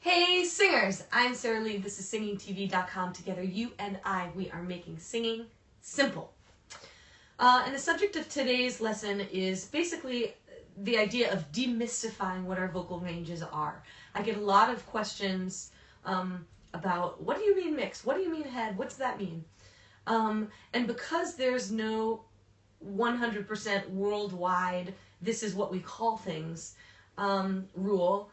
Hey singers, I'm Sarah Lee. This is SingingTV.com. Together you and I, we are making singing simple. And the subject of today's lesson is basically the idea of demystifying what our vocal ranges are. I get a lot of questions about, what do you mean mix? What do you mean head? What's that mean? And because there's no 100% worldwide, this is what we call things rule,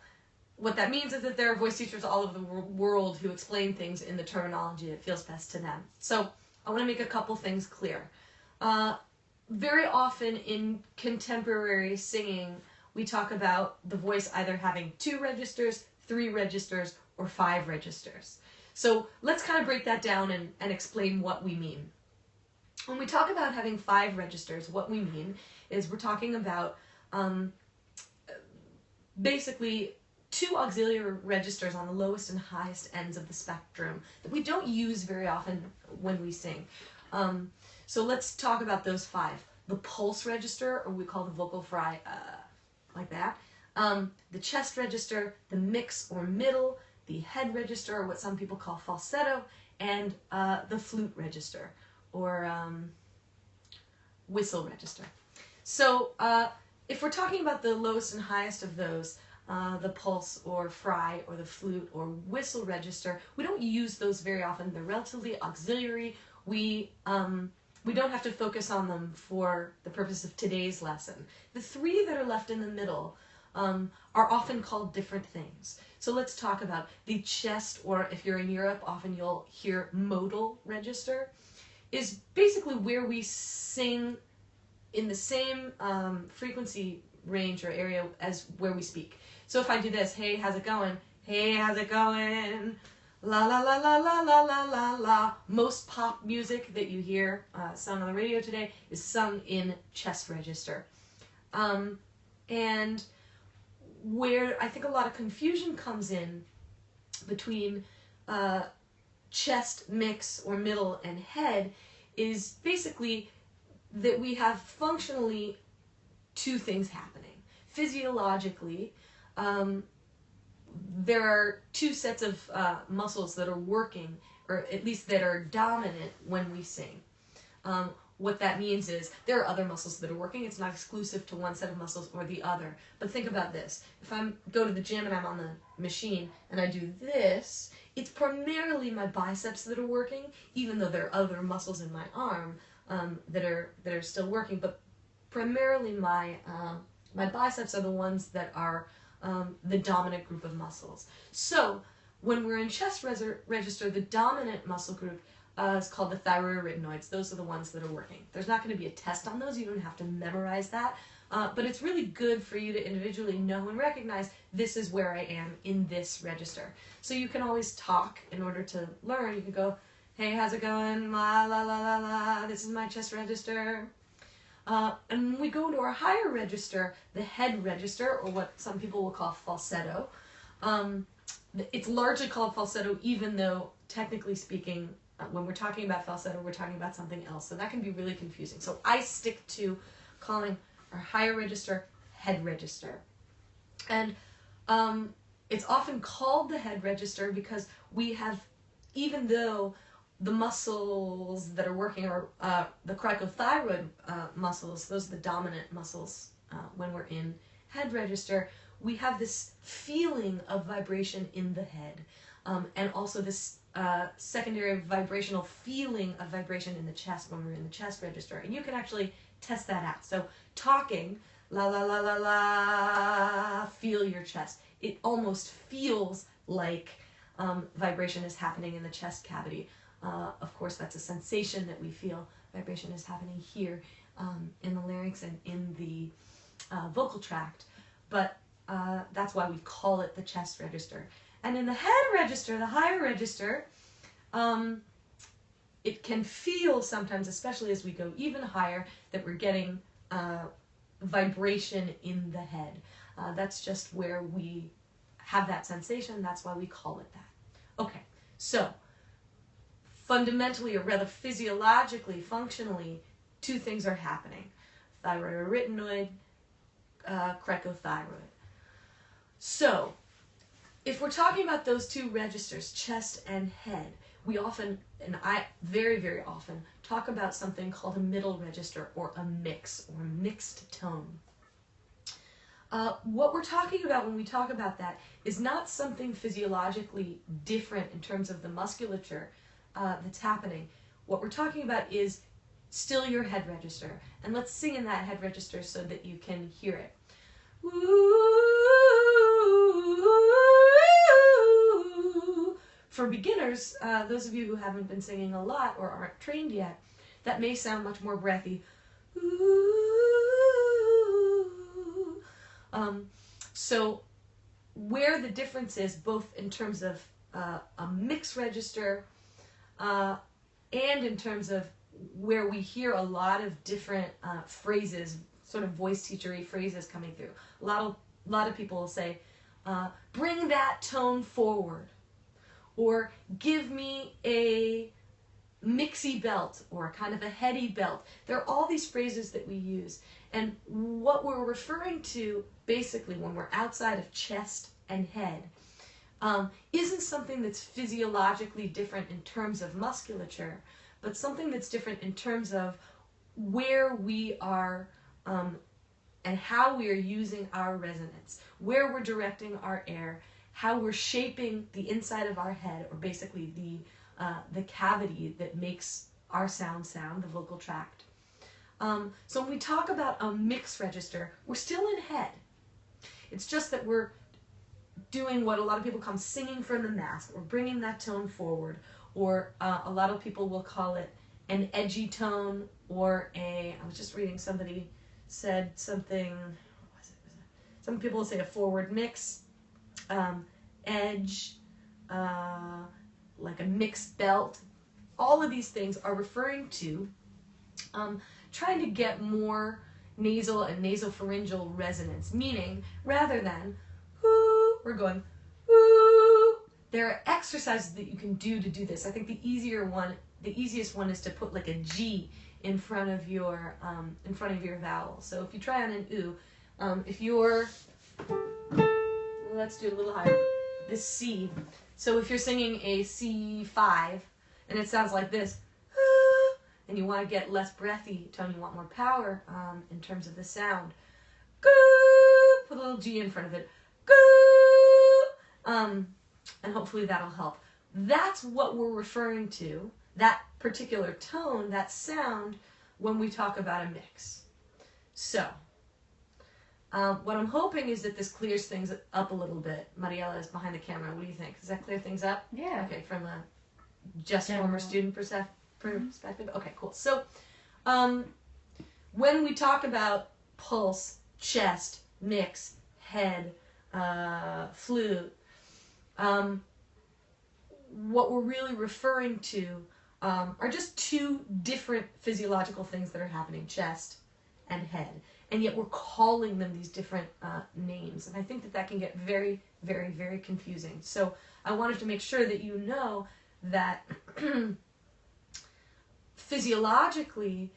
what that means is that there are voice teachers all over the world who explain things in the terminology that feels best to them. So I want to make a couple things clear. Very often in contemporary singing, we talk about the voice either having 2 registers, 3 registers, or 5 registers. So let's kind of break that down and explain what we mean. When we talk about having 5 registers, what we mean is we're talking about basically 2 auxiliary registers on the lowest and highest ends of the spectrum that we don't use very often when we sing. So let's talk about those 5. The pulse register, or we call the vocal fry like that. The chest register, the mix or middle, the head register, or what some people call falsetto, and the flute register, or whistle register. So if we're talking about the lowest and highest of those, the pulse or fry or the flute or whistle register, we don't use those very often. They're relatively auxiliary. We don't have to focus on them for the purpose of today's lesson. The 3 that are left in the middle are often called different things. So let's talk about the chest, or if you're in Europe, often you'll hear modal register, is basically where we sing in the same frequency range or area as where we speak. So if I do this, hey, how's it going? Hey, how's it going? La la la la la la la la la. Most pop music that you hear sung on the radio today is sung in chest register. And where I think a lot of confusion comes in between chest, mix, or middle, and head is basically that we have functionally 2 things happening. Physiologically, there are 2 sets of muscles that are working, or at least that are dominant when we sing. What that means is there are other muscles that are working. It's not exclusive to one set of muscles or the other. But think about this. If I go to the gym and I'm on the machine and I do this, it's primarily my biceps that are working, even though there are other muscles in my arm that are still working. But primarily my biceps are the ones that are the dominant group of muscles. So when we're in chest register, the dominant muscle group is called the thyroarytenoids. Those are the ones that are working. There's not going to be a test on those. You don't have to memorize that. But it's really good for you to individually know and recognize this is where I am in this register. So you can always talk in order to learn. You can go, hey, how's it going? La la la la la. This is my chest register. And when we go into our higher register, the head register, or what some people will call falsetto, it's largely called falsetto, even though technically speaking, when we're talking about falsetto, we're talking about something else. So that can be really confusing. So I stick to calling our higher register head register. And it's often called the head register because we have, even though the muscles that are working are the cricothyroid muscles, those are the dominant muscles when we're in head register, we have this feeling of vibration in the head, and also this secondary vibrational feeling of vibration in the chest when we're in the chest register. And you can actually test that out. So talking, la la la la la, feel your chest. It almost feels like vibration is happening in the chest cavity. Of course, that's a sensation that we feel. Vibration is happening here in the larynx and in the vocal tract, but that's why we call it the chest register. And in the head register, the higher register, it can feel sometimes, especially as we go even higher, that we're getting vibration in the head. That's just where we have that sensation. That's why we call it that. Okay, so fundamentally, or rather physiologically, functionally, 2 things are happening. Thyroarytenoid, cricothyroid. So if we're talking about those two registers, chest and head, we often, and I very, very often, talk about something called a middle register or a mix or mixed tone. What we're talking about when we talk about that is not something physiologically different in terms of the musculature that's happening. What we're talking about is still your head register. And let's sing in that head register so that you can hear it. For beginners, those of you who haven't been singing a lot or aren't trained yet, that may sound much more breathy. So where the difference is, both in terms of a mixed register and in terms of where we hear a lot of different phrases, sort of voice teachery phrases coming through. A lot of people will say, bring that tone forward, or give me a mixy belt, or kind of a heady belt. There are all these phrases that we use. And what we're referring to, basically, when we're outside of chest and head, isn't something that's physiologically different in terms of musculature, but something that's different in terms of where we are and how we are using our resonance, where we're directing our air, how we're shaping the inside of our head, or basically the cavity that makes our sound, the vocal tract. So when we talk about a mixed register, we're still in head. It's just that we're doing what a lot of people call singing from the mask, or bringing that tone forward, or a lot of people will call it an edgy tone, or I was just reading, somebody said something, some people will say a forward mix, edge, like a mixed belt. All of these things are referring to trying to get more nasal and nasopharyngeal resonance, meaning rather than whoo, we're going whoo. There are exercises that you can do to do this. I think the easiest one is to put like a G in front of your vowel. So if you try on an oo, if you're, let's do it a little higher, this C. So if you're singing a C5 and it sounds like this, and you want to get less breathy tone, you want more power in terms of the sound, put a little G in front of it, and hopefully that'll help. That's what we're referring to, that particular tone, that sound, when we talk about a mix. So, what I'm hoping is that this clears things up a little bit. Mariela is behind the camera. What do you think? Does that clear things up? Yeah. Okay, from a just former student perspective? Okay, cool. So, when we talk about pulse, chest, mix, head, flute, what we're really referring to are just two different physiological things that are happening, chest and head. And yet we're calling them these different names. And I think that that can get very, very, very confusing. So I wanted to make sure that you know that physiologically,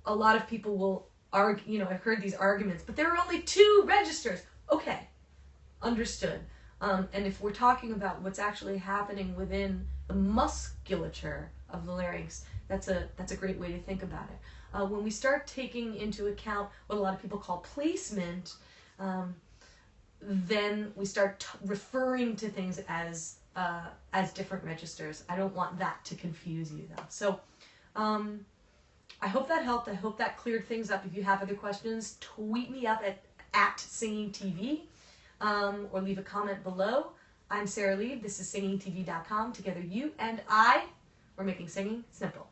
a lot of people will argue, I've heard these arguments, but there are only two registers. Okay, understood. And if we're talking about what's actually happening within the musculature of the larynx, that's a great way to think about it. When we start taking into account what a lot of people call placement, then we start referring to things as different registers. I don't want that to confuse you, though. So I hope that helped. I hope that cleared things up. If you have other questions, tweet me up at SingingTV, or leave a comment below. I'm Sarah Lee. This is SingingTV.com. Together, you and I, we're making singing simple.